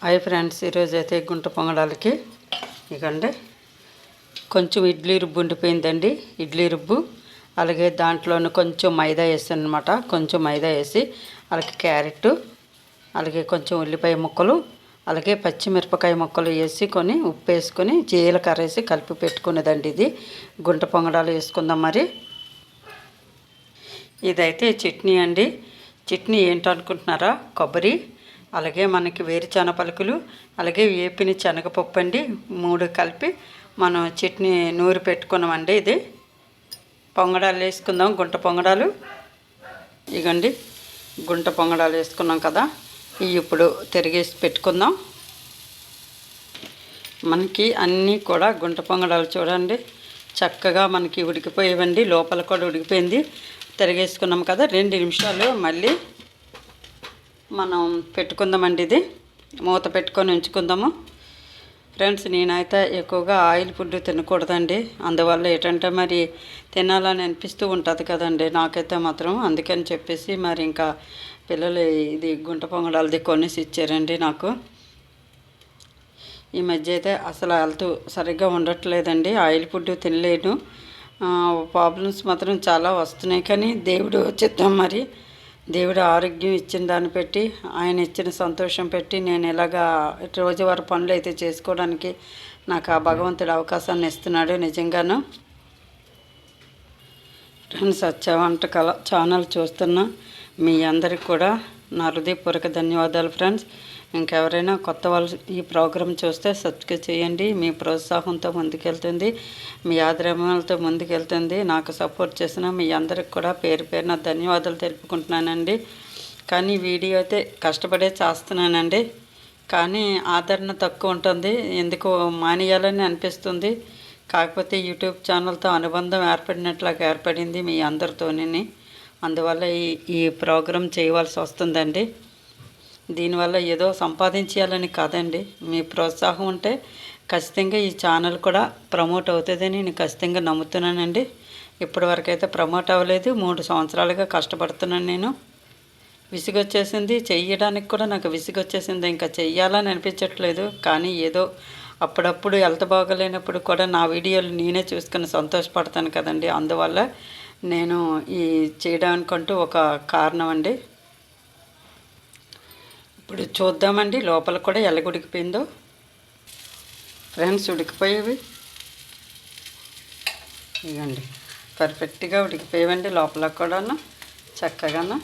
Hi friends, ఈరోజు అయితే గుంట పొంగడాలకి ఇకండి కొంచెం ఇడ్లీ రుబ్బు ఉండిపోయిందండి. ఇడ్లీ రుబ్బు అలాగే దాంట్లోనే కొంచెం మైదా వేసాను అనమాట. కొంచెం మైదా వేసి అలాగే క్యారెట్ అలాగే కొంచెం ఉల్లిపాయ ముక్కలు అలాగే పచ్చిమిరపకాయ ముక్కలు వేసుకొని ఉప్పు వేసుకొని జీలకర్ర వేసి కలిపి పెట్టుకునేదండి. ఇది గుంట పొంగడాలు వేసుకుందాం. మరి ఇదైతే చట్నీ అండి. చట్నీ ఏంటనుకుంటున్నారా? కొబ్బరి అలాగే మనకి వేరుశనగ పలుకులు అలాగే వేపిన శనగపప్పు అండి. 3 కలిపి మనం చట్నీ నూరి పెట్టుకున్నామండి. ఇది పొంగడాలు వేసుకుందాం. గుంట పొంగడాలు ఇగండి గుంట పొంగడాలు వేసుకున్నాం కదా, ఇవి ఇప్పుడు తిరిగేసి పెట్టుకుందాం. మనకి అన్నీ కూడా గుంట పొంగడాలు చూడండి చక్కగా మనకి ఉడికిపోయేవండి. లోపల కూడా ఉడికిపోయింది. తిరిగేసుకున్నాం కదా, 2 నిమిషాలు మళ్ళీ మనం పెట్టుకుందామండి. ఇది మూత పెట్టుకొని ఉంచుకుందాము. ఫ్రెండ్స్, నేనైతే ఎక్కువగా ఆయిల్ ఫుడ్ తినకూడదండి. అందువల్ల ఏంటంటే మరి తినాలని అనిపిస్తూ ఉంటుంది కదండి నాకైతే మాత్రం. అందుకని చెప్పేసి మరి ఇంకా పిల్లలు ఇది గుంట పొంగడాలది కొనేసి ఇచ్చారండి నాకు. ఈ మధ్య అయితే అసలు హెల్త్ సరిగ్గా ఉండట్లేదండి. ఆయిల్ ఫుడ్ తినలేను. ప్రాబ్లమ్స్ మాత్రం చాలా వస్తున్నాయి. కానీ దేవుడు చిత్తం. మరి దేవుడు ఆరోగ్యం ఇచ్చిన దాన్ని పెట్టి ఆయన ఇచ్చిన సంతోషం పెట్టి నేను ఇలాగా రోజువారీ పనులు అయితే చేసుకోవడానికి నాకు ఆ భగవంతుడు అవకాశాన్ని ఇస్తున్నాడు. నిజంగాను ఫ్రెండ్స్, సత్య వంటకాల ఛానల్ చూస్తున్న మీ అందరికి కూడా నా హృదయపూర్వక ధన్యవాదాలు ఫ్రెండ్స్. ఇంకెవరైనా కొత్త వాళ్ళు ఈ ప్రోగ్రాం చూస్తే సబ్స్క్రైబ్ చేయండి. మీ ప్రోత్సాహంతో ముందుకెళ్తుంది, మీ ఆదరణలతో ముందుకెళ్తుంది. నాకు సపోర్ట్ చేసిన మీ అందరికి కూడా పేరు పేరున ధన్యవాదాలు తెలుపుకుంటున్నానండి. కానీ వీడియో అయితే కష్టపడే చేస్తున్నానండి, కానీ ఆదరణ తక్కువ ఉంటుంది. ఎందుకో మానేయాలని అనిపిస్తుంది. కాకపోతే యూట్యూబ్ ఛానల్తో అనుబంధం ఏర్పడినట్లాగా ఏర్పడింది మీ అందరితోని. అందువల్ల ఈ ప్రోగ్రాం చేయవలసి వస్తుందండి. దీనివల్ల ఏదో సంపాదించాలని కాదండి, మీ ప్రోత్సాహం ఉంటే ఖచ్చితంగా ఈ ఛానల్ కూడా ప్రమోట్ అవుతుందని నేను ఖచ్చితంగా నమ్ముతున్నానండి. ఇప్పటివరకు అయితే ప్రమోట్ అవ్వలేదు. 3 సంవత్సరాలుగా కష్టపడుతున్నాను నేను. విసుగొచ్చేసింది, చెయ్యడానికి కూడా నాకు విసుగొచ్చేసింది. ఇంకా చెయ్యాలని అనిపించట్లేదు. కానీ ఏదో అప్పుడప్పుడు హెల్త్ బాగోలేనప్పుడు కూడా నా వీడియోలు నేనే చూసుకుని సంతోషపడతాను కదండి. అందువల్ల నేను ఈ చేయడానికంటూ ఒక కారణం అండి. ఇప్పుడు చూద్దామండి లోపల కూడా ఎలాగ ఉడికిపోయిందో. ఫ్రెండ్స్, ఉడికిపోయేవి ఇవ్వండి, పర్ఫెక్ట్గా ఉడికిపోయేవండి. లోపల కూడాను చక్కగాను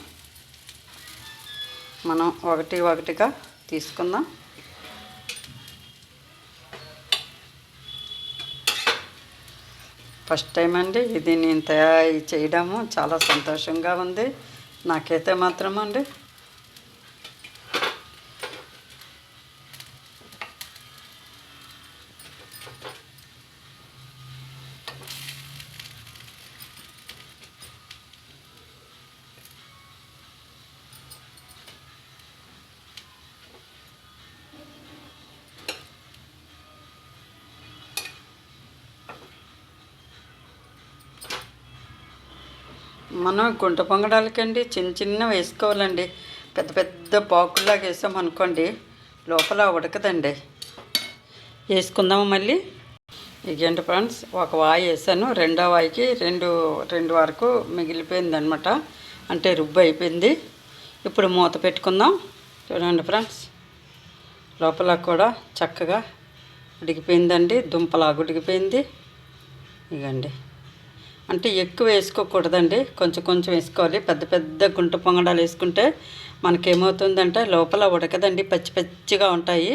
మనం ఒకటిగా తీసుకుందాం. ఫస్ట్ టైం అండి ఇది నేను తయారు చేయడము. చాలా సంతోషంగా ఉంది నాకైతే మాత్రం అండి. మనం గుంట పొంగడాలకండి చిన్న వేసుకోవాలండి. పెద్ద పెద్ద బాకుల్లాగా వేసామనుకోండి లోపల ఉడకదండి. వేసుకుందాము మళ్ళీ. ఇదేంటి ఫ్రెండ్స్, ఒక వాయి వేసాను. రెండో వాయికి రెండు వరకు మిగిలిపోయిందనమాట. అంటే రుబ్బు అయిపోయింది. ఇప్పుడు మూత పెట్టుకుందాం. చూడండి ఫ్రెండ్స్, లోపల కూడా చక్కగా ఉడికిపోయిందండి. దుంపలాగా ఉడికిపోయింది. ఇదండి, అంటే ఎక్కువ వేసుకోకూడదండి, కొంచెం వేసుకోవాలి. పెద్ద పెద్ద గుంట పొంగడాలు వేసుకుంటే మనకేమవుతుందంటే లోపల ఉడకదండి, పచ్చిగా ఉంటాయి.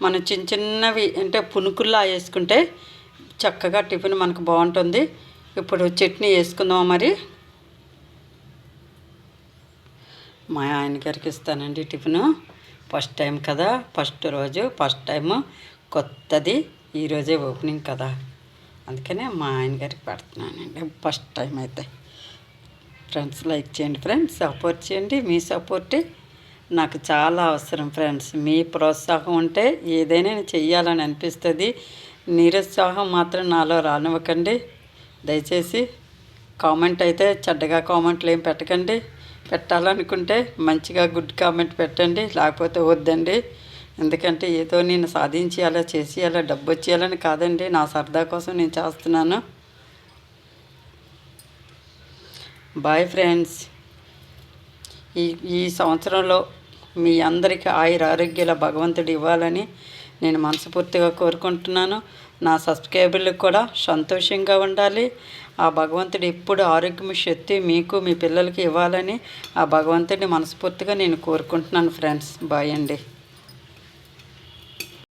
మనం చిన్నవి అంటే పునుకుల్లా వేసుకుంటే చక్కగా టిఫిన్ మనకు బాగుంటుంది. ఇప్పుడు చట్నీ వేసుకుందాం. మరి మా ఆయన గారికి ఇస్తానండి టిఫిను. ఫస్ట్ టైం కదా, ఫస్ట్ టైము కొత్తది. ఈరోజే ఓపెనింగ్ కదా, అందుకనే మా ఆయన గారికి పెడుతున్నానండి ఫస్ట్ టైం అయితే. ఫ్రెండ్స్, లైక్ చేయండి ఫ్రెండ్స్, సపోర్ట్ చేయండి. మీ సపోర్టే నాకు చాలా అవసరం ఫ్రెండ్స్. మీ ప్రోత్సాహం ఉంటే ఏదైనా చెయ్యాలని అనిపిస్తుంది. నిరుత్సాహం మాత్రం నాలో రానివ్వకండి దయచేసి. కామెంట్ అయితే చెడ్డగా కామెంట్లు ఏం పెట్టకండి. పెట్టాలనుకుంటే మంచిగా గుడ్ కామెంట్ పెట్టండి, లేకపోతే వద్దండి. ఎందుకంటే ఏదో నేను సాధించేయాలా చేసేయాలా డబ్బు వచ్చేయాలని కాదండి, నా సరదా కోసం నేను చేస్తున్నాను. Bye friends. ఈ ఈ సంవత్సరంలో మీ అందరికీ ఆరోగ్యాల భగవంతుడు ఇవ్వాలని నేను మనస్ఫూర్తిగా కోరుకుంటున్నాను. నా సబ్స్క్రైబర్లకు కూడా సంతోషంగా ఉండాలి. ఆ భగవంతుడు ఎప్పుడు ఆరోగ్యం శక్తి మీకు మీ పిల్లలకి ఇవ్వాలని ఆ భగవంతుడిని మనస్ఫూర్తిగా నేను కోరుకుంటున్నాను ఫ్రెండ్స్. బాయ్ అండి.